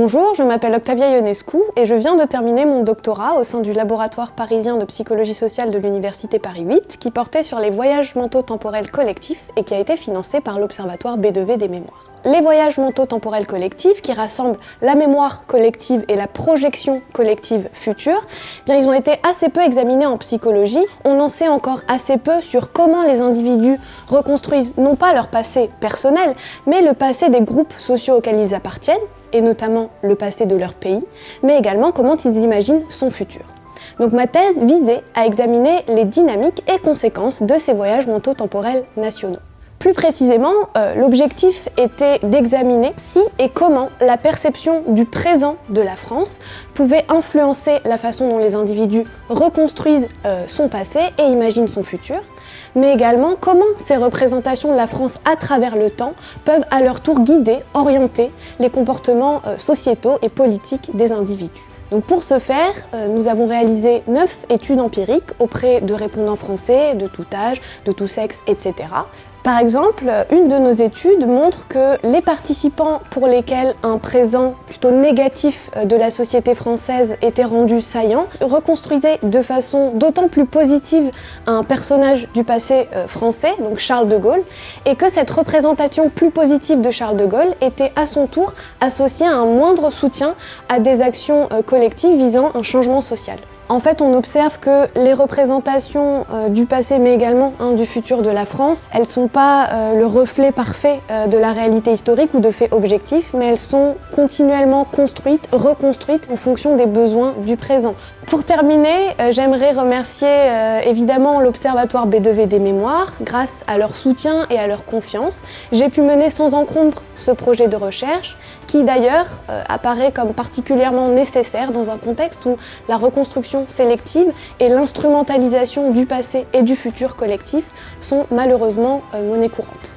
Bonjour, je m'appelle Octavia Ionescu et je viens de terminer mon doctorat au sein du laboratoire parisien de psychologie sociale de l'Université Paris 8 qui portait sur les voyages mentaux temporels collectifs et qui a été financé par l'Observatoire B2V des mémoires. Les voyages mentaux temporels collectifs, qui rassemblent la mémoire collective et la projection collective future, ils ont été assez peu examinés en psychologie. On en sait encore assez peu sur comment les individus reconstruisent non pas leur passé personnel, mais le passé des groupes sociaux auxquels ils appartiennent, et notamment le passé de leur pays, mais également comment ils imaginent son futur. Donc ma thèse visait à examiner les dynamiques et conséquences de ces voyages mentaux temporels nationaux. Plus précisément, l'objectif était d'examiner si et comment la perception du présent de la France pouvait influencer la façon dont les individus reconstruisent son passé et imaginent son futur, mais également comment ces représentations de la France à travers le temps peuvent à leur tour guider, orienter les comportements sociétaux et politiques des individus. Donc pour ce faire, nous avons réalisé 9 études empiriques auprès de répondants français de tout âge, de tout sexe, etc. Par exemple, une de nos études montre que les participants pour lesquels un présent plutôt négatif de la société française était rendu saillant reconstruisaient de façon d'autant plus positive un personnage du passé français, donc Charles de Gaulle, et que cette représentation plus positive de Charles de Gaulle était à son tour associée à un moindre soutien à des actions collectives visant un changement social. En fait, on observe que les représentations du passé, mais également du futur de la France, elles ne sont pas le reflet parfait de la réalité historique ou de faits objectifs, mais elles sont continuellement construites, reconstruites en fonction des besoins du présent. Pour terminer, j'aimerais remercier évidemment l'Observatoire B2V des mémoires. Grâce à leur soutien et à leur confiance, j'ai pu mener sans encombre ce projet de recherche, qui d'ailleurs apparaît comme particulièrement nécessaire dans un contexte où la reconstruction sélective et l'instrumentalisation du passé et du futur collectif sont malheureusement monnaie courante.